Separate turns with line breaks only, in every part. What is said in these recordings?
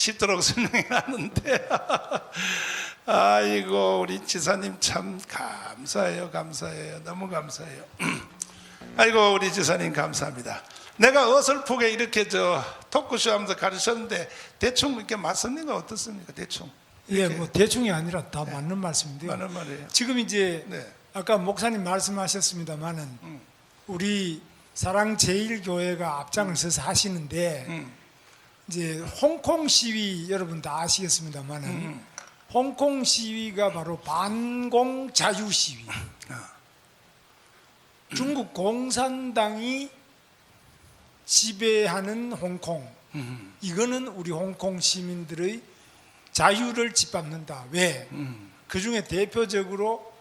쉽도록 설명이 나는데 아이고 우리 지사님 참 감사해요. 너무 감사해요. 아이고 우리 지사님 감사합니다. 내가 어설프게 이렇게 토크쇼 하면서 가르쳤는데 대충 이렇게 맞습니까? 어떻습니까? 대충.
예, 뭐 대충이 아니라 다 맞는 말씀인데요.
맞는 말이에요.
지금 이제
네.
아까 목사님 말씀하셨습니다만은 우리 사랑제일교회가 앞장을 서서 하시는데 이제 홍콩 시위 여러분 다 아시겠습니다만은 홍콩 시위가 바로 반공 자유 시위. 중국 공산당이 지배하는 홍콩. 이거는 우리 홍콩 시민들의 자유를 짓밟는다. 왜? 그 중에 대표적으로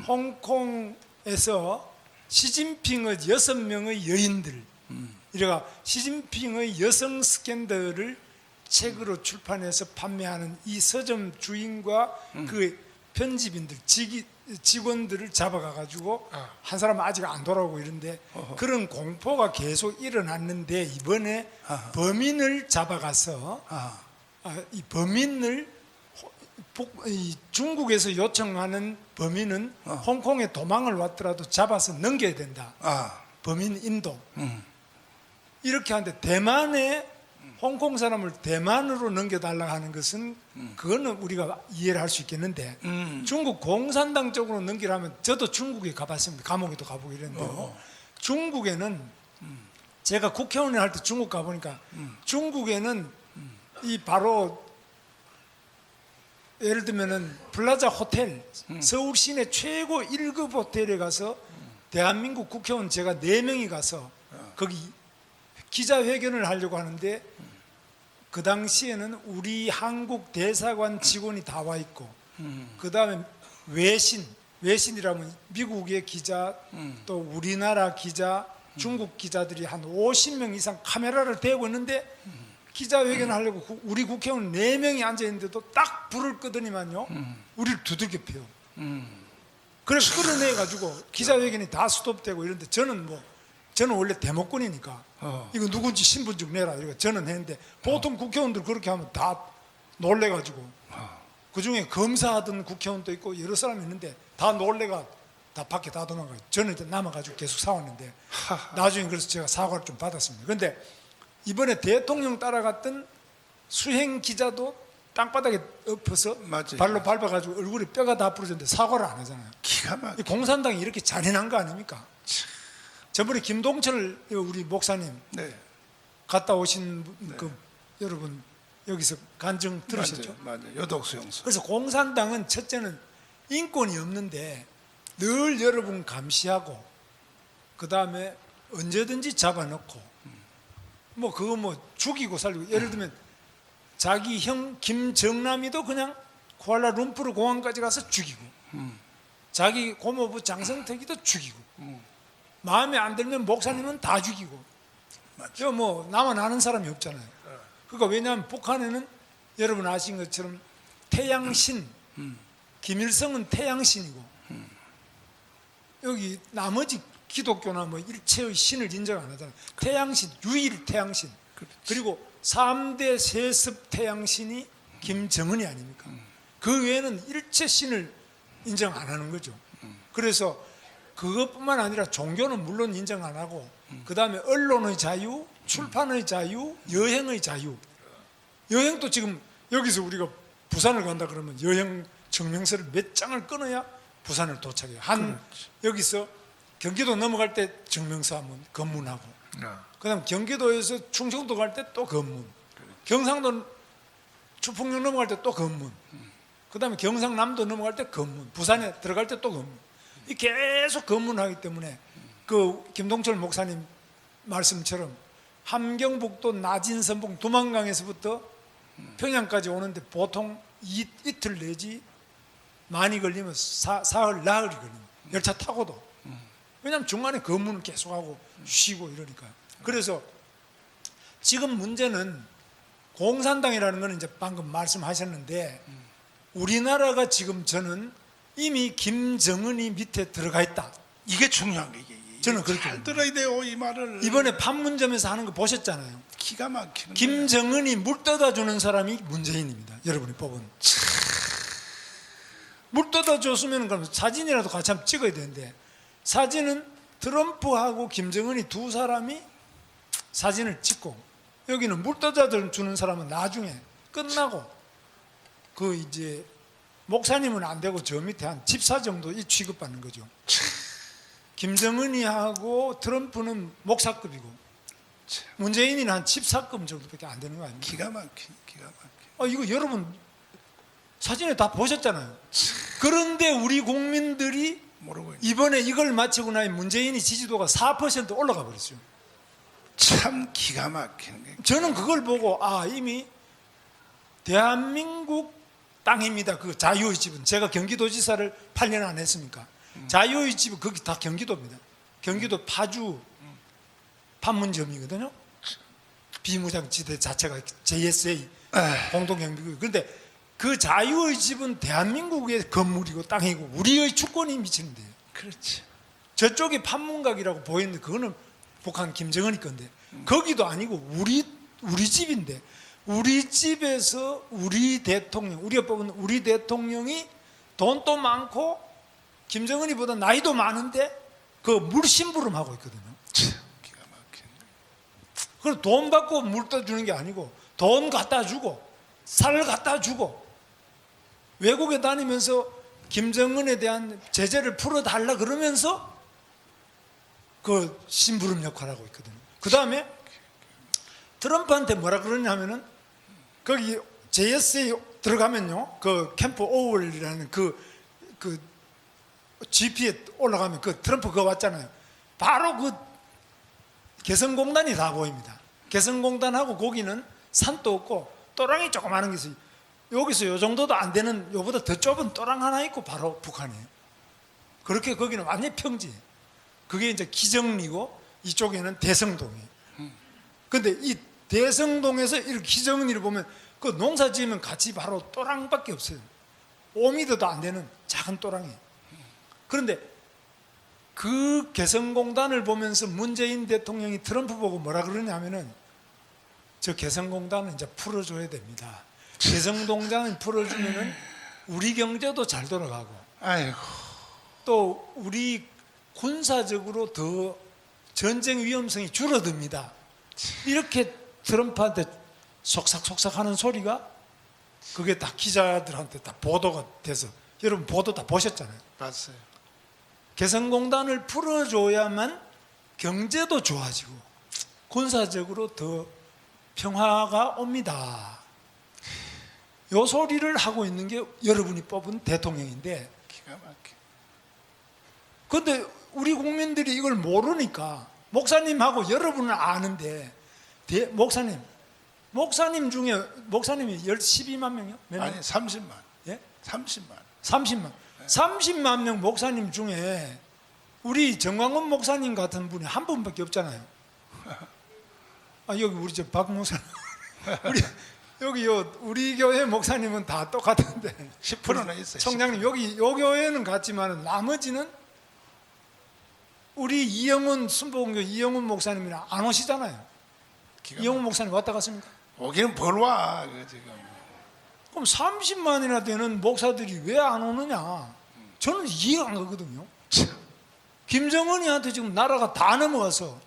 홍콩에서 시진핑의 6명의 여인들, 이래가 시진핑의 여성 스캔들을 책으로 출판해서 판매하는 이 서점 주인과 그 편집인들, 직원들을 잡아가가지고 한 사람은 아직 안 돌아오고 이런데 그런 공포가 계속 일어났는데 이번에 범인을 잡아가서 이 범인을 중국에서 요청하는 범인은 홍콩에 도망을 왔더라도 잡아서 넘겨야 된다. 범인인도. 이렇게 하는데 대만에 홍콩 사람을 대만으로 넘겨달라고 하는 것은 그거는 우리가 이해를 할 수 있겠는데 중국 공산당 쪽으로 넘기라면 저도 중국에 가봤습니다. 감옥에도 가보고 이랬는데요. 중국에는 제가 국회의원을 할 때 중국 가보니까 중국에는 이 바로 예를 들면은 플라자 호텔 서울 시내 최고 1급 호텔에 가서 대한민국 국회의원 제가 4명이 가서 거기 기자회견을 하려고 하는데 그 당시에는 우리 한국 대사관 직원이 다 와 있고 그 다음에 외신이라면 미국의 기자 또 우리나라 기자 중국 기자들이 한 50명 이상 카메라를 대고 있는데 기자회견을 하려고 우리 국회의원 4명이 앉아있는데도 딱 불을 끄더니만요 우리를 두들겨 패요. 그래서 끌어내가지고 기자회견이 다 스톱되고 이런데 저는 원래 대목권이니까 이거 누군지 신분증 내라 이거 저는 했는데 보통 국회의원들 그렇게 하면 다 놀래가지고 그중에 검사하던 국회의원도 있고 여러 사람이 있는데 다 놀래가 다 밖에 다 도망가요. 저는 이제 남아가지고 계속 싸웠는데 나중에 그래서 제가 사과를 좀 받았습니다. 그런데 이번에 대통령 따라갔던 수행 기자도 땅바닥에 엎어서
맞아요.
발로 밟아가지고 얼굴에 뼈가 다 부러졌는데 사과를 안 하잖아요.
기가 막혀.
공산당이 이렇게 잔인한 거 아닙니까? 저번에 김동철 우리 목사님
네.
갔다 오신 그 여러분 여기서 간증 들으셨죠?
맞아요. 여독수 용서.
그래서 공산당은 첫째는 인권이 없는데 늘 여러분 감시하고 그 다음에 언제든지 잡아놓고 그거 죽이고 살리고 예를 들면 자기 형 김정남이도 그냥 쿠알라룸푸르 공항까지 가서 죽이고 자기 고모부 장성택이도 죽이고 마음에 안 들면 목사님은 다 죽이고 나만 아는 사람이 없잖아요. 그러니까 왜냐하면 북한에는 여러분 아신 것처럼 태양신 김일성은 태양신이고 여기 나머지 기독교나 일체의 신을 인정 안 하잖아요. 태양신 유일 태양신 그리고 3대 세습 태양신이 김정은이 아닙니까? 그 외에는 일체 신을 인정 안 하는 거죠. 그래서 그것뿐만 아니라 종교는 물론 인정 안 하고 그 다음에 언론의 자유, 출판의 자유, 여행의 자유. 여행도 지금 여기서 우리가 부산을 간다 그러면 여행 증명서를 몇 장을 끊어야 부산을 도착해요. 여기서 경기도 넘어갈 때 증명서 한번 검문하고 그 다음 경기도에서 충청도 갈 때 또 검문, 경상도 추풍령 넘어갈 때 또 검문, 그 다음에 경상남도 넘어갈 때 검문, 부산에 들어갈 때 또 검문. 계속 검문하기 때문에 그 김동철 목사님 말씀처럼 함경북도 나진선봉 두만강에서부터 평양까지 오는데 보통 이틀 내지 많이 걸리면 사흘 나흘이 걸립니다. 열차 타고도. 왜냐하면 중간에 검문을 계속하고 쉬고 이러니까요. 그래서 지금 문제는 공산당이라는 건 이제 방금 말씀하셨는데 우리나라가 지금 저는 이미 김정은이 밑에 들어가 있다.
이게 중요한 게
저는 그렇게
잘
봅니다.
들어야 돼요 이 말을.
이번에 판문점에서 하는 거 보셨잖아요.
기가 막히는 거예요.
김정은이 물 떠다 주는 사람이 문재인입니다. 여러분이 뽑은. 물 떠다 줬으면 그럼 사진이라도 같이 한번 찍어야 되는데, 사진은 트럼프하고 김정은이 두 사람이 사진을 찍고, 여기는 물 떠다 주는 사람은 나중에 끝나고, 그 이제 목사님은 안 되고 저 밑에 한 집사 정도 이 취급받는 거죠. 김정은이 하고 트럼프는 목사급이고 문재인이는 한 집사급 정도밖에 안 되는 거 아닙니까?
기가 막혀.
이거 여러분 사진에 다 보셨잖아요. 그런데 우리 국민들이
모르고 있네.
이번에 이걸 마치고 나니 문재인이 지지도가 4% 올라가 버렸어요.
참 기가 막히는 게.
저는 그걸 보고 이미 대한민국 땅입니다. 그 자유의 집은, 제가 경기도지사를 8년 안 했습니까? 자유의 집은 거기 다 경기도입니다. 경기도 파주 판문점이거든요. 비무장지대 자체가 JSA 공동경비구. 그런데 그 자유의 집은 대한민국의 건물이고 땅이고 우리의 주권이 미치는 데요.
그렇지.
저쪽이 판문각이라고 보이는데 그거는 북한 김정은이 건데, 거기도 아니고 우리 집인데, 우리 집에서 우리 대통령, 우리가 뽑은 우리 대통령이 돈도 많고 김정은이보다 나이도 많은데 그 물심부름하고 있거든요.
참 기가 막히네.
그럼 돈 받고 물 떠주는 게 아니고 돈 갖다 주고 살 갖다 주고, 외국에 다니면서 김정은에 대한 제재를 풀어달라 그러면서 그 심부름 역할을 하고 있거든요. 그 다음에 트럼프한테 뭐라 그러냐면은, 거기 JSA 들어가면요, 그 캠프 오월이라는 그 GP에 올라가면 그 트럼프 그거 왔잖아요. 바로 그 개성공단이 다 보입니다. 개성공단하고 거기는 산도 없고 또랑이 조그마한 게 있어요. 여기서 요 정도도 안 되는, 요보다 더 좁은 또랑 하나 있고 바로 북한이에요. 그렇게 거기는 완전히 평지예요. 그게 이제 기정리고 이쪽에는 대성동이에요. 근데 이 대성동에서 이렇게 기정리를 보면 그 농사 지으면 같이 바로 또랑밖에 없어요. 5m도 안 되는 작은 또랑이에요. 그런데 그 개성공단을 보면서 문재인 대통령이 트럼프 보고 뭐라 그러냐면은, 저 개성공단은 이제 풀어줘야 됩니다. 개성공단을 풀어주면은 우리 경제도 잘 돌아가고,
아이고.
또 우리 군사적으로 더 전쟁 위험성이 줄어듭니다. 이렇게 트럼프한테 속삭속삭 하는 소리가, 그게 다 기자들한테 다 보도가 돼서, 여러분 보도 다 보셨잖아요.
봤어요.
개성공단을 풀어줘야만 경제도 좋아지고 군사적으로 더 평화가 옵니다. 요 소리를 하고 있는 게 여러분이 뽑은 대통령인데,
기가 막혀.
그런데 우리 국민들이 이걸 모르니까, 목사님하고 여러분은 아는데, 목사님 중에 목사님이 12만 명이요? 몇 명?
아니 30만.
예?
30만.
30만 명 목사님 중에 우리 정광훈 목사님 같은 분이 한 분밖에 없잖아요. 여기 우리 저 박 목사님, 우리 교회 목사님은 다 똑같은데
10%는 있어요.
청장님 여기 요 교회는 같지만 나머지는 우리 이영훈 순복음교 이영훈 목사님이랑 안 오시잖아요. 이영훈 목사님 왔다 갔습니까?
오기는 벌와 지금.
그럼 30만이나 되는 목사들이 왜 안 오느냐? 저는 이해가 안 가거든요. 김정은이한테 지금 나라가 다 넘어가서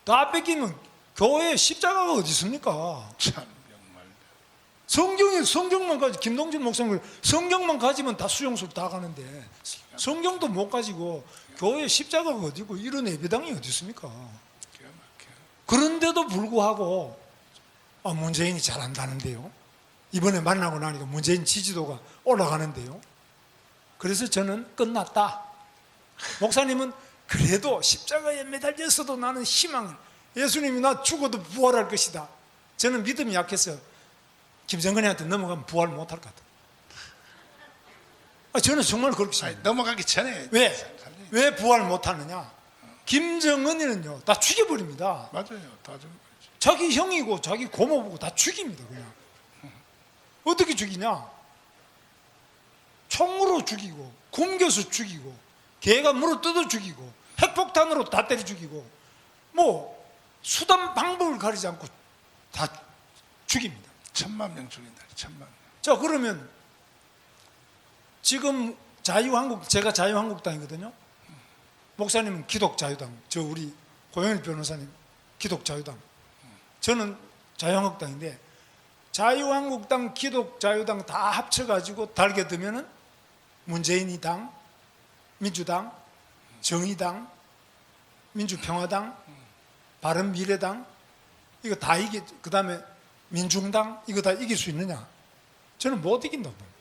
다 뺏기면 교회에 십자가가 어디 있습니까?
참 정말.
성경만 가지, 김동진 목사님 성경만 가지면 다 수용소로 다 가는데 성경도 못 가지고 교회에 십자가가 어디고 이런 예배당이 어디 있습니까?
기가 막혀.
그런데도 불구하고 문재인이 잘한다는데요. 이번에 만나고 나니까 문재인 지지도가 올라가는데요. 그래서 저는 끝났다. 목사님은 그래도 십자가에 매달렸어도 나는 희망을, 예수님이 나 죽어도 부활할 것이다. 저는 믿음이 약해서 김정은이한테 넘어가면 부활 못할 것 같아요. 저는 정말 그렇게 생각해요.
넘어가기 전에.
왜 부활 못하느냐? 김정은이는요 다 죽여버립니다.
맞아요. 다 좀.
자기 형이고 자기 고모부고 다 죽입니다. 그냥 어떻게 죽이냐? 총으로 죽이고 굶겨서 죽이고 개가 물어 뜯어 죽이고 핵 핵폭탄으로 다 때려 죽이고 뭐 수단 방법을 가리지 않고 다 죽입니다.
1000만 명 죽인다. 1000만 명.
자, 그러면 지금 제가 자유한국당이거든요. 목사님은 기독자유당, 저 우리 고영일 변호사님 기독자유당, 저는 자유한국당인데 자유한국당, 기독자유당 다 합쳐가지고 달게 되면은 문재인이 당, 민주당, 정의당, 민주평화당, 바른미래당 이거 다 그 다음에 민중당 이거 다 이길 수 있느냐? 저는 못 이긴다고 봅니다.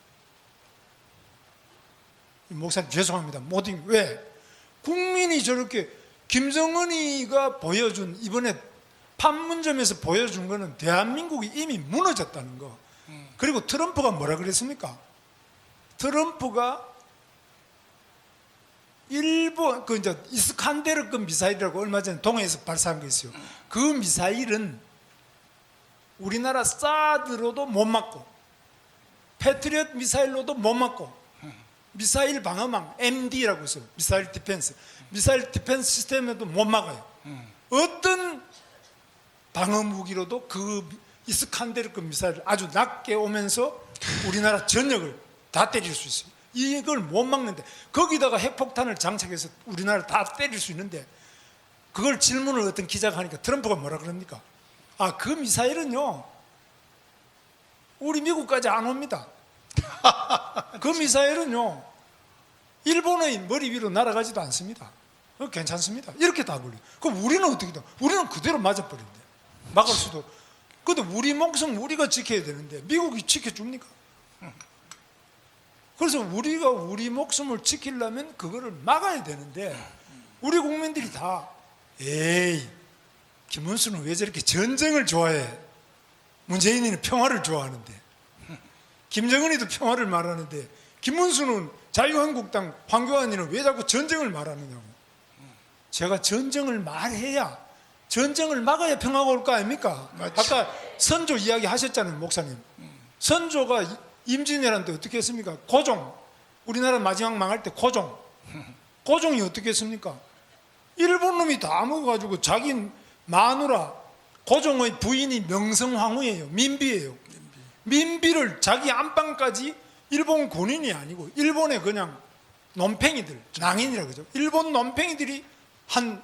목사님 죄송합니다. 못 이긴. 왜? 국민이 저렇게 김정은이가 보여준 이번에 판문점에서 보여준 거는 대한민국이 이미 무너졌다는 거. 그리고 트럼프가 뭐라 그랬습니까? 트럼프가 일본 그 이제 이스칸데르급 미사일이라고 얼마 전에 동해에서 발사한 거 있어요. 그 미사일은 우리나라 사드로도 못 맞고 패트리엇 미사일로도 못 맞고 미사일 방어망 MD라고 있어요. 미사일 디펜스 시스템에도 못 막아요. 어떤 방어 무기로도 그 이스칸데르급 미사일을 아주 낮게 오면서 우리나라 전역을 다 때릴 수 있어요. 이걸 못 막는데 거기다가 핵폭탄을 장착해서 우리나라를 다 때릴 수 있는데 그걸 질문을 어떤 기자가 하니까 트럼프가 뭐라 그럽니까? 아, 그 미사일은요 우리 미국까지 안 옵니다. 그 미사일은요 일본의 머리 위로 날아가지도 않습니다. 괜찮습니다. 이렇게 다 불려. 그럼 우리는 어떻게 돼? 우리는 그대로 맞아버린대. 막을 수도. 근데 우리 목숨 우리가 지켜야 되는데 미국이 지켜줍니까? 그래서 우리가 우리 목숨을 지키려면 그거를 막아야 되는데 우리 국민들이 다 에이 김문수는 왜 저렇게 전쟁을 좋아해? 문재인이는 평화를 좋아하는데 김정은이도 평화를 말하는데 김문수는 자유한국당 황교안이는 왜 자꾸 전쟁을 말하느냐고. 제가 전쟁을 말해야 전쟁을 막아야 평화가 올 거 아닙니까?
맞지.
아까 선조 이야기 하셨잖아요, 목사님. 선조가 임진왜란 때 어떻게 했습니까? 고종, 우리나라 마지막 망할 때 고종이 어떻게 했습니까? 일본 놈이 다 먹어가지고 자기 마누라 고종의 부인이 명성황후예요. 민비예요. 민비를 자기 안방까지 일본 군인이 아니고 일본의 그냥 논팽이들, 낭인이라 그러죠. 일본 논팽이들이 한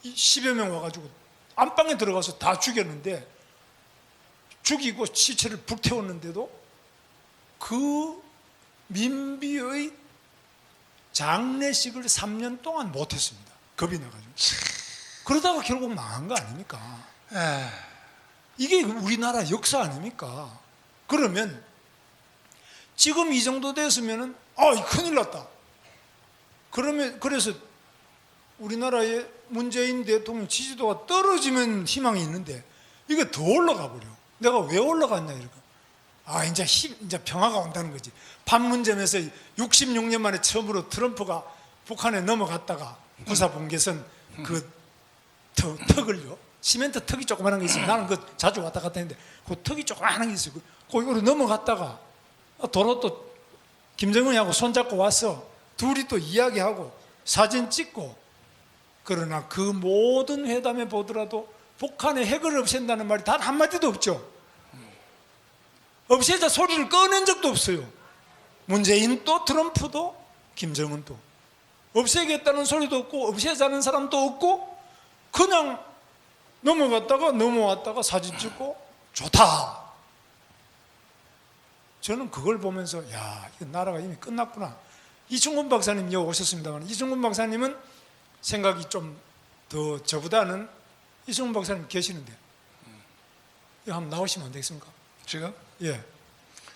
10여 명 와가지고 안방에 들어가서 다 죽였는데 죽이고 시체를 불태웠는데도 그 민비의 장례식을 3년 동안 못했습니다. 겁이 나가지고. 그러다가 결국 망한 거 아닙니까? 이게 우리나라 역사 아닙니까? 그러면 지금 이 정도 됐으면은 큰일 났다. 그래서 우리나라의 문재인 대통령 지지도가 떨어지면 희망이 있는데 이게 더 올라가 버려. 내가 왜 올라갔냐 이러니까 이제 평화가 온다는 거지. 판문점에서 66년 만에 처음으로 트럼프가 북한에 넘어갔다가 군사분계선 그 턱을요. 시멘트 턱이 조그마한 게 있어요. 나는 그 자주 왔다 갔다 했는데 그 턱이 조그마한 게 있어요. 거기로 넘어갔다가 도로 또 김정은이하고 손잡고 와서 둘이 또 이야기하고 사진 찍고. 그러나 그 모든 회담에 보더라도 북한의 핵을 없앤다는 말이 단 한마디도 없죠. 없애자 소리를 꺼낸 적도 없어요. 문재인도 트럼프도 김정은도 없애겠다는 소리도 없고 없애자는 사람도 없고 그냥 넘어왔다가 사진 찍고 좋다. 저는 그걸 보면서 야, 이 나라가 이미 끝났구나. 이충근 박사님 여기 오셨습니다만 이충근 박사님은 생각이 좀 더 저보다는 이충근 박사님 계시는데 한번 나오시면 안 되겠습니까?
지금
예.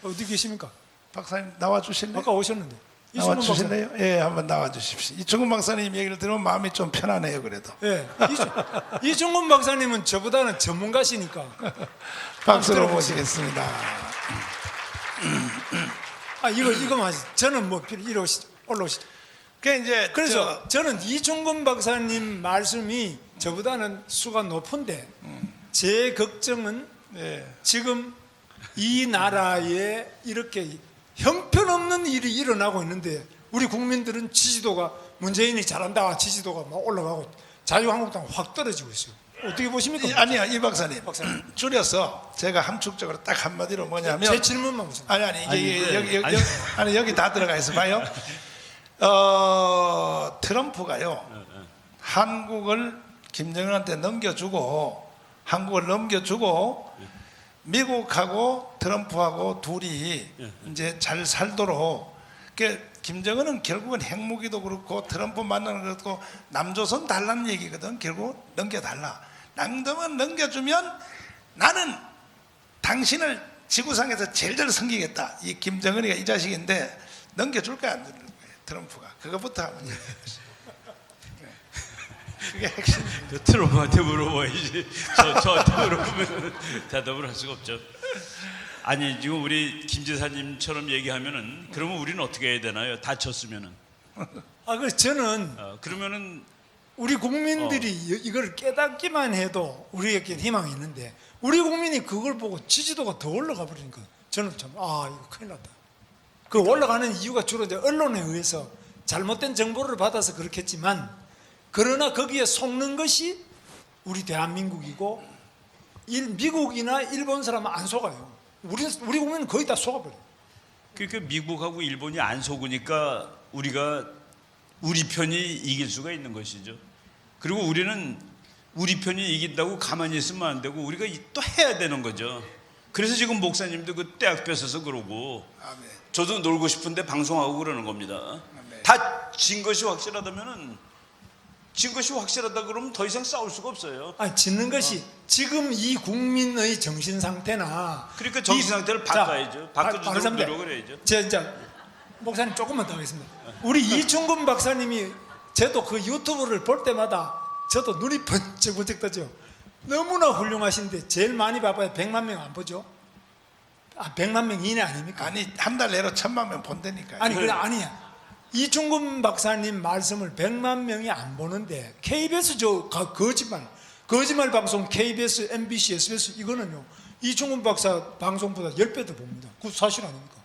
어디 계십니까?
박사님 나와 주실래요?
아까 오셨는데.
나와
이충근
주실래요? 예, 한번 나와 주십시오. 이충근 박사님 얘기를 들으면 마음이 좀 편하네요. 그래도
예. 이충근 박사님은 저보다는 전문가시니까.
박수로 모시겠습니다.
이거 맞지. 저는 뭐 이리 오시죠. 올라오시죠. 그래서 저는 이충근 박사님 말씀이 저보다는 수가 높은데 제 걱정은 지금 이 나라에 이렇게 형편없는 일이 일어나고 있는데 우리 국민들은 지지도가 문재인이 잘한다 지지도가 막 올라가고 자유한국당 확 떨어지고 있어요. 어떻게 보십니까?
아니야, 이 박사님. 줄여서 제가 함축적으로 딱 한마디로 뭐냐면
제 질문만 보세요.
아니 이게
아니,
여기 아니 여기 다 들어가 있어 봐요. 트럼프가요. 한국을 김정은한테 넘겨주고 미국하고 트럼프하고 둘이 이제 잘 살도록 김정은은 결국은 핵무기도 그렇고 트럼프 만나는 것도 그렇고 남조선 달라는 얘기거든. 결국 넘겨달라. 남조선 넘겨주면 나는 당신을 지구상에서 제일 잘 섬기겠다. 이 김정은이가 이 자식인데 넘겨줄 거야 안 줄 거야 트럼프가. 그것부터 하면 돼요. 그게 핵심.
그 트럼프한테 물어봐야지. 저한테 물어보면 대답을 할 수가 없죠. 아니 지금 우리 김 지사님처럼 얘기하면은 그러면 우리는 어떻게 해야 되나요? 다쳤으면은.
그래서 저는
그러면은
우리 국민들이 이걸 깨닫기만 해도 우리에게 희망이 있는데 우리 국민이 그걸 보고 지지도가 더 올라가 버리니까 저는 참 이거 큰일 났다. 그 올라가는 이유가 주로 이제 언론에 의해서 잘못된 정보를 받아서 그렇겠지만 그러나 거기에 속는 것이 우리 대한민국이고 미국이나 일본 사람은 안 속아요. 우리 국민은 거의 다 속아버려요.
그러니까 미국하고 일본이 안 속으니까 우리가 우리 편이 이길 수가 있는 것이죠. 그리고 우리는 우리 편이 이긴다고 가만히 있으면 안 되고 우리가 또 해야 되는 거죠. 그래서 지금 목사님도 그 대학 뺏어서 그러고
아멘.
저도 놀고 싶은데 방송하고 그러는 겁니다.
네.
다 진 것이 확실하다면은 진 것이 확실하다 그러면 더 이상 싸울 수가 없어요.
짓는 것이 지금 이 국민의 정신 상태나
그러니까 정신 상태를 바꿔야죠. 바꿔주도록 노력을 해야죠.
제가 목사님 조금만 더 하겠습니다. 우리 이충근 박사님이 저도 그 유튜브를 볼 때마다 저도 눈이 번쩍번쩍 뜨죠. 너무나 훌륭하신데 제일 많이 봐봐야 100만 명 안 보죠? 100만 명 이내 아닙니까?
아니 한 달 내로 1000만 명 본다니까요.
아니 그래 아니야. 이충근 박사님 말씀을 100만 명이 안 보는데 KBS 거짓말 방송 KBS, MBC, SBS 이거는요 이충근 박사 방송보다 10배 더 봅니다. 그거 사실 아닙니까?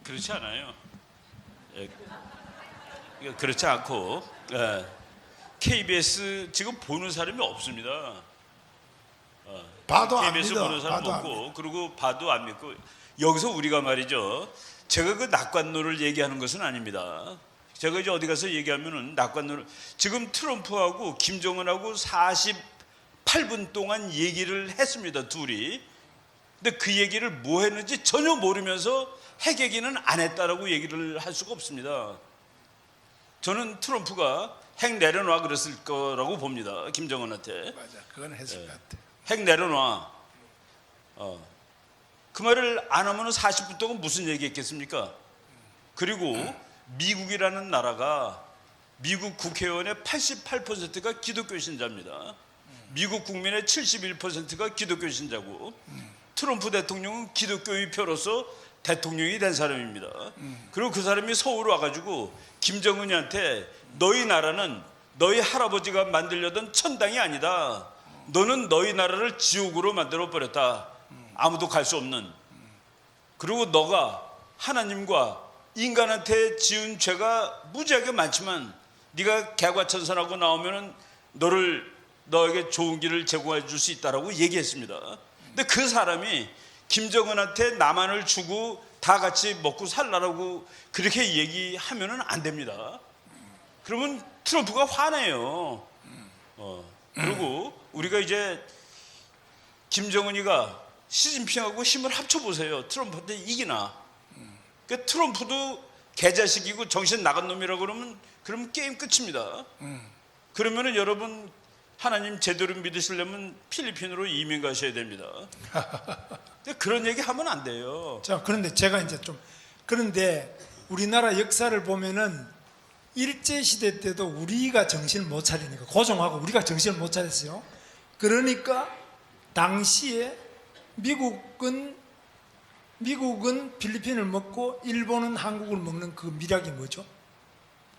그렇지 않아요. 그렇지 않고 KBS 지금 보는 사람이 없습니다.
봐도 안
KBS
믿어.
보는 사람
봐도 안
없고 그리고 봐도 안 믿고 여기서 우리가 말이죠. 제가 그 낙관론을 얘기하는 것은 아닙니다. 제가 이제 어디 가서 얘기하면은 낙관론을 지금 트럼프하고 김정은하고 48분 동안 얘기를 했습니다. 둘이. 근데 그 얘기를 뭐 했는지 전혀 모르면서 핵 얘기는 안 했다라고 얘기를 할 수가 없습니다. 저는 트럼프가 핵 내려놔 그랬을 거라고 봅니다. 김정은한테.
맞아. 그건 했을 것 같아.
핵 내려놔. 그 말을 안 하면 40분 동안 무슨 얘기했겠습니까? 그리고 미국이라는 나라가 미국 국회의원의 88%가 기독교 신자입니다. 미국 국민의 71%가 기독교 신자고 트럼프 대통령은 기독교의 표로서 대통령이 된 사람입니다. 그리고 그 사람이 서울 와가지고 김정은이한테 너희 나라는 너희 할아버지가 만들려던 천당이 아니다. 너는 너희 나라를 지옥으로 만들어 버렸다. 아무도 갈 수 없는. 그리고 너가 하나님과 인간한테 지은 죄가 무지하게 많지만 네가 개과천선하고 나오면은 너에게 좋은 길을 제공해 줄 수 있다라고 얘기했습니다. 근데 그 사람이 김정은한테 남한을 주고 다 같이 먹고 살라라고 그렇게 얘기하면은 안 됩니다. 그러면 트럼프가 화내요. 그리고 우리가 이제 김정은이가 시진핑하고 힘을 합쳐보세요. 트럼프한테 이기나. 그러니까 트럼프도 개자식이고 정신 나간 놈이라고 그러면 게임 끝입니다. 그러면은 여러분 하나님 제대로 믿으시려면 필리핀으로 이민 가셔야 됩니다. 근데 그런 얘기 하면 안 돼요.
자, 그런데 제가 이제 그런데 우리나라 역사를 보면은 일제시대 때도 우리가 정신을 못 차리니까 고종하고 우리가 정신을 못 차렸어요. 그러니까 당시에 미국은 필리핀을 먹고 일본은 한국을 먹는 그 미략이 뭐죠?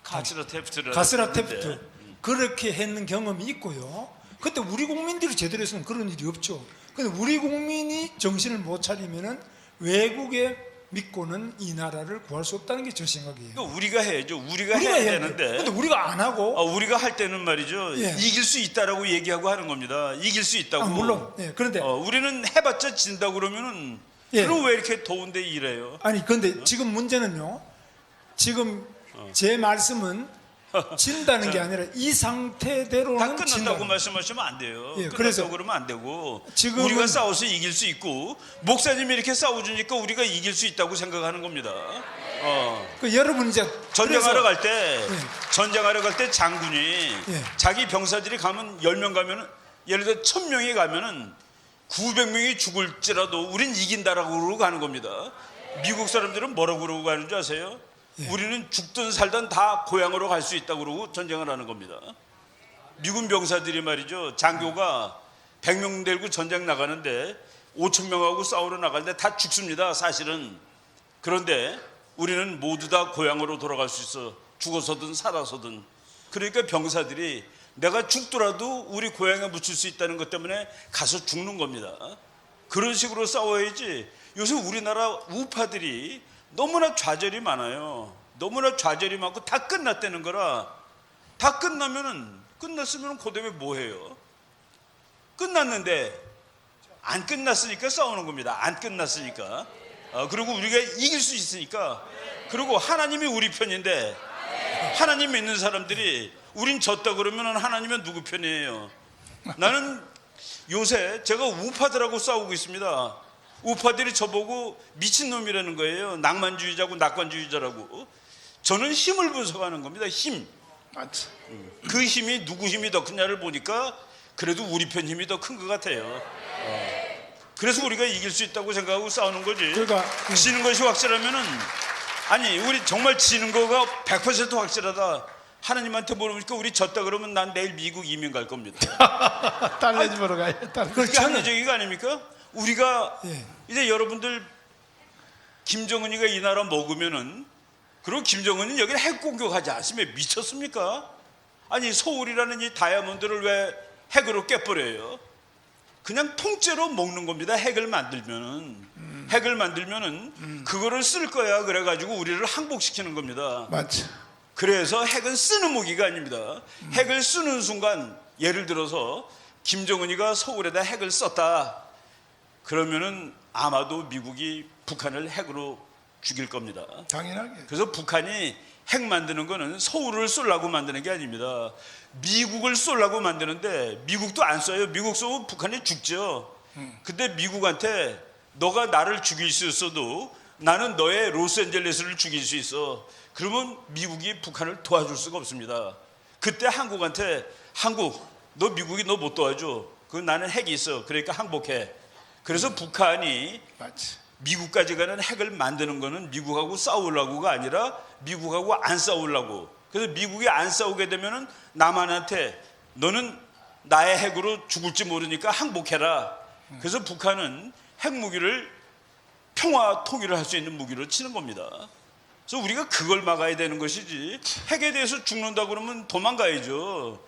가스라
테프트. 그렇게 했는 경험이 있고요. 그때 우리 국민들이 제대로 했으면 그런 일이 없죠. 근데 우리 국민이 정신을 못 차리면은 외국의 믿고는 이 나라를 구할 수 없다는 게 제 생각이에요.
그러니까 우리가 해야죠. 우리가
우리가
해야
해야
되는데.
근데 우리가 안 하고
우리가 할 때는 말이죠.
예.
이길 수 있다라고 얘기하고 하는 겁니다. 이길 수 있다고.
물론 그런데
우리는 해봤자 진다 그러면은
예.
그럼 왜 이렇게 더운데 일해요?
아니 근데 지금 문제는요. 지금 제 말씀은 진다는 게 아니라 이
다
상태대로는
끝난다고
진다.
말씀하시면 안 돼요.
예,
끝났다고
그래서
그러면 안 되고
지금은-
우리가 싸워서 이길 수 있고 목사님이 이렇게 싸워주니까 우리가 이길 수 있다고 생각하는 겁니다.
그 여러분 이제
전쟁하러
그래서-
갈 때
예.
전쟁하러 갈 때 장군이
예.
자기 병사들이 가면 10명 가면은 예를 들어 1000명이 가면은 900명이 죽을지라도 우린 이긴다라고 그러고 가는 겁니다. 미국 사람들은 뭐라고 그러고 가는 줄 아세요?
예.
우리는 죽든 살든 다 고향으로 갈 수 있다고 그러고 전쟁을 하는 겁니다. 미군 병사들이 말이죠. 장교가 100명 들고 전쟁 나가는데 5,000명하고 싸우러 나가는데 다 죽습니다. 사실은. 그런데 우리는 모두 다 고향으로 돌아갈 수 있어. 죽어서든 살아서든. 그러니까 병사들이 내가 죽더라도 우리 고향에 묻힐 수 있다는 것 때문에 가서 죽는 겁니다. 그런 식으로 싸워야지. 요새 우리나라 우파들이 너무나 좌절이 많아요. 너무나 좌절이 많고 다 끝났다는 거라. 다 끝났으면 그다음에 뭐 해요? 끝났는데 안 끝났으니까 싸우는 겁니다. 안 끝났으니까. 그리고 우리가 이길 수 있으니까. 그리고 하나님이 우리 편인데 하나님 믿는 사람들이 우린 졌다 그러면 하나님은 누구 편이에요? 나는 요새 제가 우파들하고 싸우고 있습니다. 우파들이 저보고 미친놈이라는 거예요. 낭만주의자고 낙관주의자라고. 저는 힘을 분석하는 겁니다. 힘.
맞지.
그 힘이 누구 힘이 더 크냐를 보니까 그래도 우리 편 힘이 더 큰 것 같아요. 그래서 우리가 이길 수 있다고 생각하고 싸우는 거지.
그러니까
지는 것이 확실하면은 아니 우리 정말 지는 거가 100% 확실하다. 하나님한테 물어보니까 우리 졌다 그러면 난 내일 미국 이민 갈 겁니다.
딸내 집으로 가요. 딸.
그걸
그게
저는
합리적이가 아닙니까? 우리가
예.
이제 여러분들 김정은이가 이 나라 먹으면은 그리고 김정은은 여기를 핵 공격하지 않으면 미쳤습니까? 아니 서울이라는 이 다이아몬드를 왜 핵으로 깨버려요? 그냥 통째로 먹는 겁니다. 핵을 만들면은 그거를 쓸 거야 그래가지고 우리를 항복시키는 겁니다.
맞지.
그래서 핵은 쓰는 무기가 아닙니다. 핵을 쓰는 순간 예를 들어서 김정은이가 서울에다 핵을 썼다. 그러면은 아마도 미국이 북한을 핵으로 죽일 겁니다.
당연하게.
그래서 북한이 핵 만드는 거는 서울을 쏘려고 만드는 게 아닙니다. 미국을 쏘려고 만드는데 미국도 안 쏴요. 미국 쏘면 북한이 죽죠. 근데 미국한테 너가 나를 죽일 수 있어도 나는 너의 로스앤젤레스를 죽일 수 있어. 그러면 미국이 북한을 도와줄 수가 없습니다. 그때 한국한테 한국 너 미국이 너 못 도와줘. 그 나는 핵이 있어. 그러니까 항복해. 그래서 북한이
맞지.
미국까지 가는 핵을 만드는 거는 미국하고 싸우려고가 아니라 미국하고 안 싸우려고. 그래서 미국이 안 싸우게 되면은 남한한테 너는 나의 핵으로 죽을지 모르니까 항복해라. 그래서 북한은 핵무기를 평화 통일을 할 수 있는 무기로 치는 겁니다. 그래서 우리가 그걸 막아야 되는 것이지 핵에 대해서 죽는다 그러면 도망가야죠.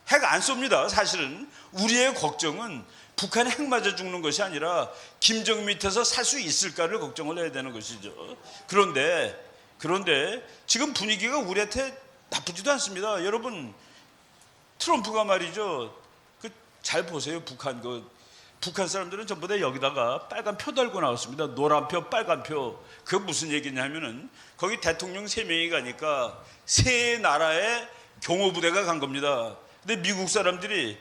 핵 안 쏩니다. 사실은 우리의 걱정은 북한에 핵 맞아 죽는 것이 아니라 김정 밑에서 살 수 있을까를 걱정을 해야 되는 것이죠. 그런데 지금 분위기가 우리한테 나쁘지도 않습니다. 여러분 트럼프가 말이죠. 잘 보세요. 북한 사람들은 전부 다 여기다가 빨간 표 달고 나왔습니다. 노란 표, 빨간 표. 그게 무슨 얘기냐면은 거기 대통령 3명이 가니까 세 나라의 경호부대가 간 겁니다. 근데 미국 사람들이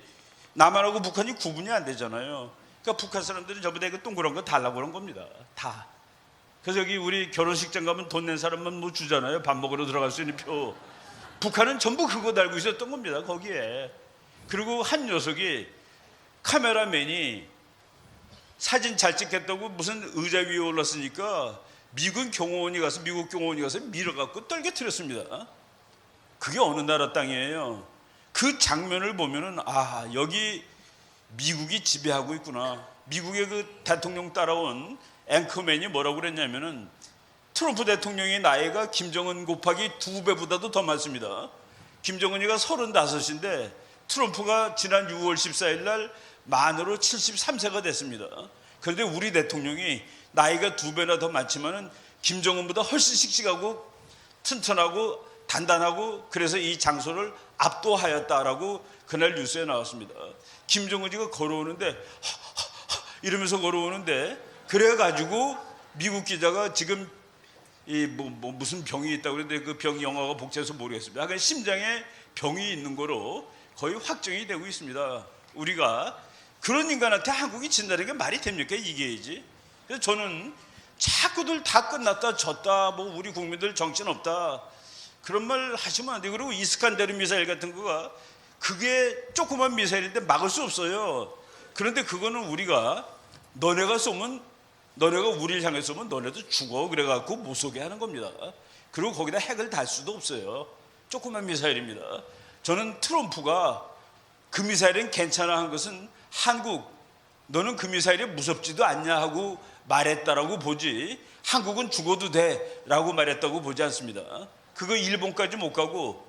남한하고 북한이 구분이 안 되잖아요. 그러니까 북한 사람들은 전부 다 이거 동그란 거 달라고 그런 겁니다. 다. 그래서 여기 우리 결혼식장 가면 돈 낸 사람만 뭐 주잖아요. 밥 먹으러 들어갈 수 있는 표. 북한은 전부 그거 달고 있었던 겁니다. 거기에. 그리고 한 녀석이 카메라맨이 사진 잘 찍겠다고 무슨 의자 위에 올랐으니까 미국 경호원이 가서 밀어갖고 떨겨뜨렸습니다. 그게 어느 나라 땅이에요. 그 장면을 보면은 아 여기 미국이 지배하고 있구나. 미국의 그 대통령 따라온 앵커맨이 뭐라고 그랬냐면은 트럼프 대통령의 나이가 김정은 곱하기 2배보다도 더 많습니다. 김정은이가 35인데 트럼프가 지난 6월 14일 날 만으로 73세가 됐습니다. 그런데 우리 대통령이 나이가 2배나 더 많지만은 김정은보다 훨씬 씩씩하고 튼튼하고 단단하고 그래서 이 장소를 압도하였다라고 그날 뉴스에 나왔습니다. 김정은이가 걸어오는데 이러면서 걸어오는데 그래가지고 미국 기자가 지금 이 무슨 병이 있다고 그랬는데 그 병이 영어가 복잡해서 모르겠습니다. 하여간 심장에 병이 있는 거로 거의 확정이 되고 있습니다. 우리가 그런 인간한테 한국이 진다는 게 말이 됩니까? 이게야지. 그래서 저는 자꾸들 다 끝났다 졌다 뭐 우리 국민들 정신없다 그런 말 하시면 안 돼요. 그리고 이스칸데르 미사일 같은 거가 그게 조그만 미사일인데 막을 수 없어요. 그런데 그거는 우리가 너네가 쏘면 너네가 우리를 향해 쏘면 너네도 죽어 그래갖고 못 쏘게 하는 겁니다. 그리고 거기다 핵을 달 수도 없어요. 조그만 미사일입니다. 저는 트럼프가 그 미사일은 괜찮아 한 것은 한국 너는 그 미사일이 무섭지도 않냐 하고 말했다라고 보지 한국은 죽어도 돼 라고 말했다고 보지 않습니다. 그거 일본까지 못 가고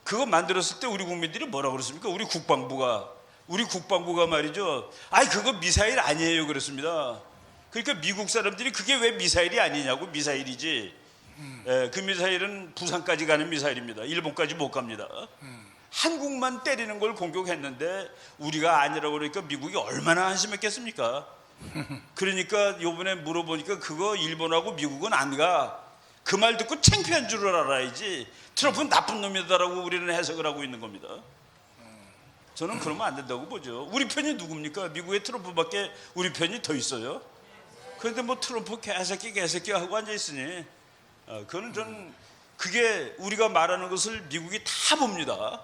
그거 만들었을 때 우리 국민들이 뭐라고 그랬습니까? 우리 국방부가 말이죠. 아이 그거 미사일 아니에요 그랬습니다. 그러니까 미국 사람들이 그게 왜 미사일이 아니냐고 미사일이지. 그 미사일은 부산까지 가는 미사일입니다. 일본까지 못 갑니다. 한국만 때리는 걸 공격했는데 우리가 아니라고 그러니까 미국이 얼마나 한심했겠습니까? 그러니까 이번에 물어보니까 그거 일본하고 미국은 안 가. 그 말 듣고 창피한 줄을 알아야지. 트럼프는 나쁜 놈이다라고 우리는 해석을 하고 있는 겁니다. 저는 그러면 안 된다고 보죠. 우리 편이 누굽니까? 미국에 트럼프밖에 우리 편이 더 있어요. 그런데 뭐 트럼프 개새끼 하고 앉아있으니 그거는 저는 그게 우리가 말하는 것을 미국이 다 봅니다.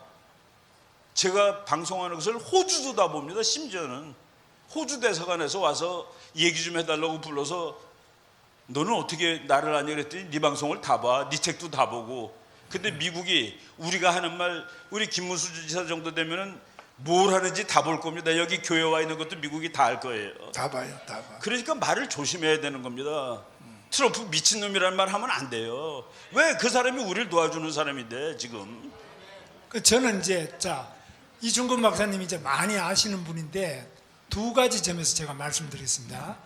제가 방송하는 것을 호주도 다 봅니다. 심지어는 호주 대사관에서 와서 얘기 좀 해달라고 불러서 너는 어떻게 나를 아냐 그랬더니 네 방송을 다 봐. 네 책도 다 보고. 근데 미국이 우리가 하는 말 우리 김문수 지사 정도 되면은 뭘 하는지 다 볼 겁니다. 여기 교회 와 있는 것도 미국이 다 알 거예요.
다 봐요, 다 봐.
그러니까 말을 조심해야 되는 겁니다. 트럼프 미친놈이라는 말 하면 안 돼요. 왜 그 사람이 우리를 도와주는 사람인데 지금.
저는 이제 이중근 박사님이 이제 많이 아시는 분인데 두 가지 점에서 제가 말씀드리겠습니다.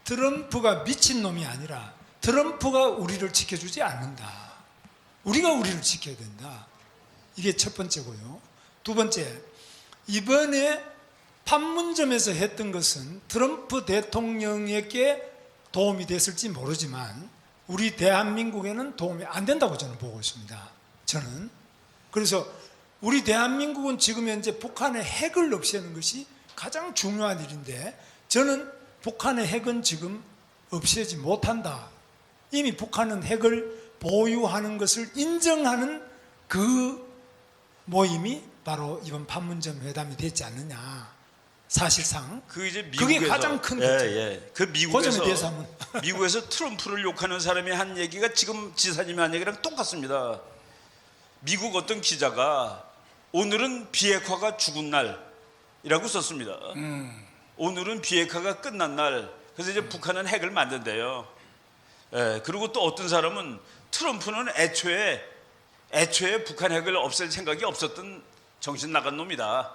트럼프가 미친놈이 아니라 트럼프가 우리를 지켜주지 않는다. 우리가 우리를 지켜야 된다. 이게 첫 번째고요. 두 번째, 이번에 판문점에서 했던 것은 트럼프 대통령에게 도움이 됐을지 모르지만 우리 대한민국에는 도움이 안 된다고 저는 보고 있습니다. 저는. 그래서 우리 대한민국은 지금 현재 북한의 핵을 없애는 것이 가장 중요한 일인데 저는 북한의 핵은 지금 없애지 못한다. 이미 북한은 핵을 보유하는 것을 인정하는 그 모임이 바로 이번 판문점 회담이 됐지 않느냐. 사실상
그 이제 미국에서
그게 가장 큰 거죠.
그
그 점에 대해서 한번
미국에서 트럼프를 욕하는 사람이 한 얘기가 지금 지사님이 한 얘기랑 똑같습니다. 미국 어떤 기자가 오늘은 비핵화가 죽은 날이라고 썼습니다. 오늘은 비핵화가 끝난 날. 그래서 이제 북한은 핵을 만든대요. 그리고 또 어떤 사람은 트럼프는 애초에 북한 핵을 없앨 생각이 없었던 정신 나간 놈이다.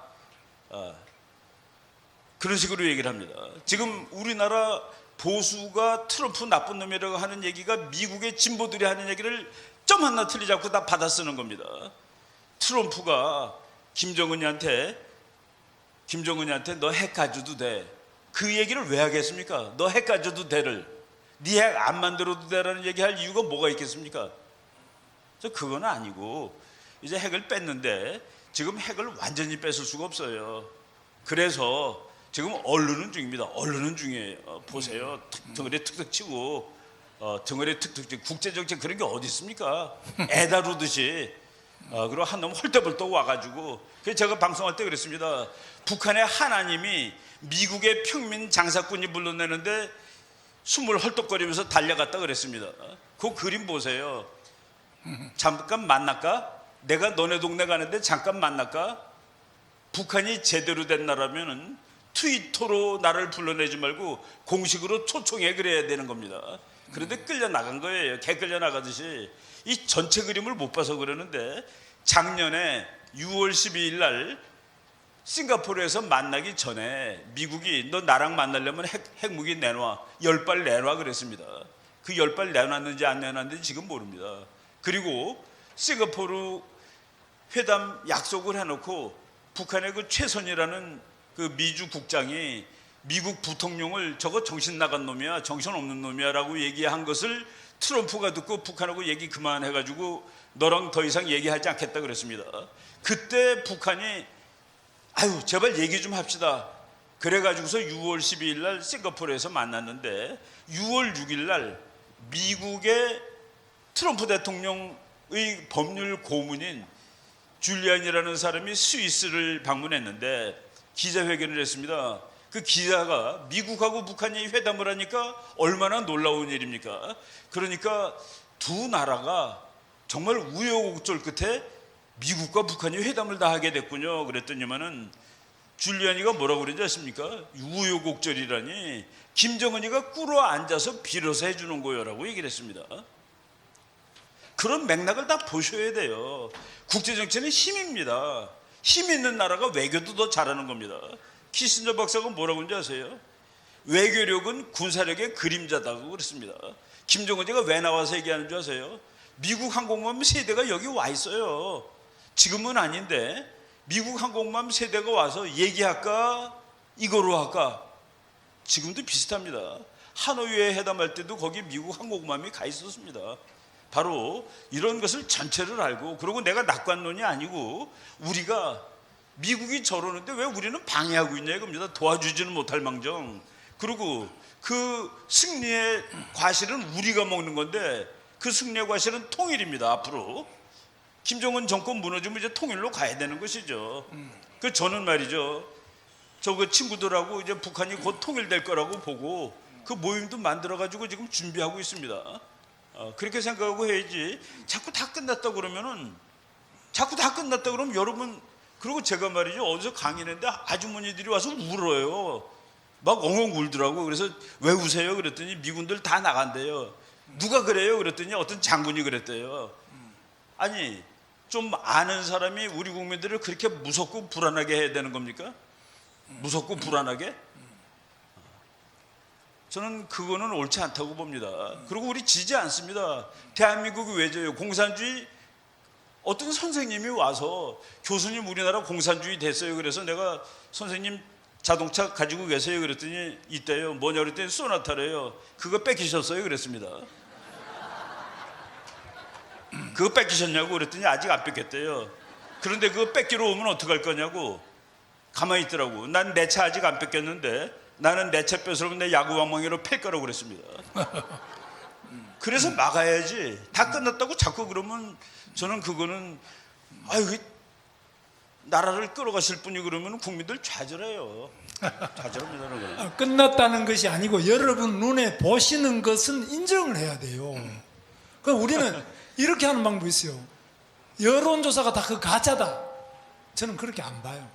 그런 식으로 얘기를 합니다. 지금 우리나라 보수가 트럼프 나쁜 놈이라고 하는 얘기가 미국의 진보들이 하는 얘기를 점 하나 틀리지 않고 다 받아 쓰는 겁니다. 트럼프가 김정은이한테 너 핵 가져도 돼. 그 얘기를 왜 하겠습니까? 너 핵 가져도 돼를. 네 핵 안 만들어도 돼라는 얘기할 이유가 뭐가 있겠습니까? 그건 아니고 이제 핵을 뺐는데 지금 핵을 완전히 뺏을 수가 없어요. 그래서 지금 언론은 중입니다. 언론은 중이에요. 보세요. 등을에 툭툭 치고 등을에 툭툭 치고 국제정책 그런 게 어디 있습니까? 애 다루듯이 그리고 한 놈 헐떡벌떡 와가지고 그래서 제가 방송할 때 그랬습니다. 북한의 하나님이 미국의 평민 장사꾼이 불러내는데 숨을 헐떡거리면서 달려갔다 그랬습니다. 그 그림 보세요. 잠깐 만날까? 내가 너네 동네 가는데 잠깐 만날까? 북한이 제대로 된 나라면은 트위터로 나를 불러내지 말고 공식으로 초청해 그래야 되는 겁니다. 그런데 끌려 나간 거예요. 개 끌려 나가듯이. 이 전체 그림을 못 봐서 그러는데 작년에 6월 12일 날 싱가포르에서 만나기 전에 미국이 너 나랑 만나려면 핵무기 내놔 10발 내놔 그랬습니다. 그 10발 내놨는지 안 내놨는지 지금 모릅니다. 그리고 싱가포르 회담 약속을 해놓고 북한의 그 최선이라는 그 미주 국장이 미국 부통령을 저거 정신 나간 놈이야, 정신 없는 놈이야 라고 얘기한 것을 트럼프가 듣고 북한하고 얘기 그만해가지고 너랑 더 이상 얘기하지 않겠다 그랬습니다. 그때 북한이 아유 제발 얘기 좀 합시다. 그래가지고서 6월 12일 날 싱가포르에서 만났는데 6월 6일 날 미국의 트럼프 대통령의 법률 고문인 줄리안이라는 사람이 스위스를 방문했는데 기자회견을 했습니다. 그 기자가 미국하고 북한이 회담을 하니까 얼마나 놀라운 일입니까? 그러니까 두 나라가 정말 우여곡절 끝에 미국과 북한이 회담을 다 하게 됐군요. 그랬더니만은 줄리안이가 뭐라고 그러지 아십니까? 우여곡절이라니 김정은이가 꿇어 앉아서 빌어서 해주는 거요라고 얘기를 했습니다. 그런 맥락을 다 보셔야 돼요. 국제정치는 힘입니다. 힘 있는 나라가 외교도 더 잘하는 겁니다. 키신저 박사가 뭐라고 하는지 아세요? 외교력은 군사력의 그림자다고 그랬습니다. 김정은이가 왜 나와서 얘기하는 줄 아세요? 미국 항공모함 세대가 여기 와 있어요. 지금은 아닌데 미국 항공모함 세대가 와서 얘기할까 이거로 할까? 지금도 비슷합니다. 하노이에 회담할 때도 거기 미국 항공모함이 가 있었습니다. 바로 이런 것을 전체를 알고, 그리고 내가 낙관론이 아니고 우리가 미국이 저러는데 왜 우리는 방해하고 있냐 이겁니다. 도와주지는 못할 망정. 그리고 그 승리의 과실은 우리가 먹는 건데 그 승리의 과실은 통일입니다. 앞으로 김정은 정권 무너지면 이제 통일로 가야 되는 것이죠. 그 저는 말이죠, 저 그 친구들하고 이제 북한이 곧 통일될 거라고 보고 그 모임도 만들어 가지고 지금 준비하고 있습니다. 그렇게 생각하고 해야지 자꾸 다 끝났다 그러면은, 자꾸 다 끝났다 그러면 여러분, 그리고 제가 말이죠, 어디서 강의했는데 아주머니들이 와서 울어요. 막 엉엉 울더라고. 그래서 왜 우세요? 그랬더니 미군들 다 나간대요. 누가 그래요? 그랬더니 어떤 장군이 그랬대요. 아니 좀 아는 사람이 우리 국민들을 그렇게 무섭고 불안하게 해야 되는 겁니까? 무섭고 불안하게? 저는 그거는 옳지 않다고 봅니다. 그리고 우리 지지 않습니다. 대한민국이 왜 져요? 공산주의. 어떤 선생님이 와서 교수님 우리나라 공산주의 됐어요. 그래서 내가 선생님 자동차 가지고 계세요? 그랬더니 있대요. 뭐냐 그랬더니 소나타래요. 그거 뺏기셨어요? 그랬습니다. 그거 뺏기셨냐고 그랬더니 아직 안 뺏겼대요. 그런데 그거 뺏기러 오면 어떡할 거냐고 가만히 있더라고. 난 내 차 아직 안 뺏겼는데 나는 내 차 뺏으면 내 야구방망이로 팰 거라고 그랬습니다. 그래서 막아야지. 다 끝났다고 자꾸 그러면 저는 그거는 아유 나라를 끌어가실 분이 그러면 국민들 좌절해요. 좌절합니다.
끝났다는 것이 아니고 여러분 눈에 보시는 것은 인정을 해야 돼요. 그럼 우리는 이렇게 하는 방법이 있어요. 여론조사가 다 그 가짜다. 저는 그렇게 안 봐요.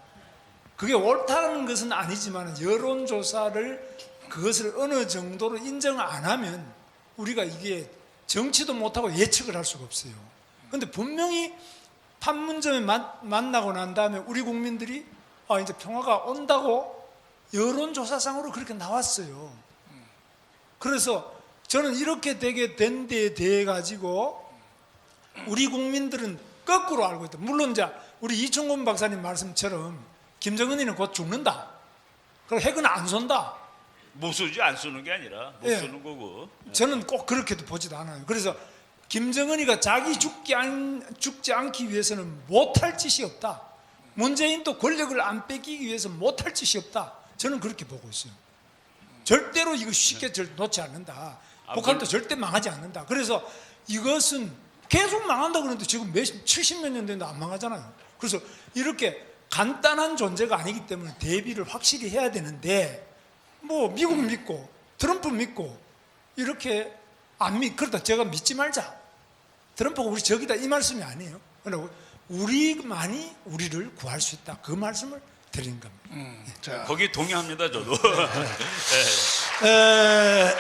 그게 옳다는 것은 아니지만 여론조사를 그것을 어느 정도로 인정 안 하면 우리가 이게 정치도 못하고 예측을 할 수가 없어요. 그런데 분명히 판문점에 만나고 난 다음에 우리 국민들이 이제 평화가 온다고 여론조사상으로 그렇게 나왔어요. 그래서 저는 이렇게 되게 된 데에 대해 가지고 우리 국민들은 거꾸로 알고 있다. 물론 이제 우리 이충곤 박사님 말씀처럼 김정은이는 곧 죽는다. 그럼 핵은 안 쏜다.
못 쏘지, 안 쏘는 게 아니라 못
예.
쏘는 거고.
저는 꼭 그렇게도 보지도 않아요. 그래서 김정은이가 자기 죽지 않기 위해서는 못할 짓이 없다. 문재인도 권력을 안 뺏기기 위해서 못할 짓이 없다. 저는 그렇게 보고 있어요. 절대로 이거 쉽게 놓지 않는다. 북한도 절대 망하지 않는다. 그래서 이것은 계속 망한다 그러는데 지금 70몇 년 됐는데 안 망하잖아요. 그래서 이렇게 간단한 존재가 아니기 때문에 대비를 확실히 해야 되는데 뭐 미국 믿고 트럼프 믿고 이렇게 그렇다 제가 믿지 말자. 트럼프가 우리 적이다 이 말씀이 아니에요. 그러나 우리만이 우리를 구할 수 있다. 그 말씀을 드린 겁니다.
자,
거기 동의합니다 저도.
에,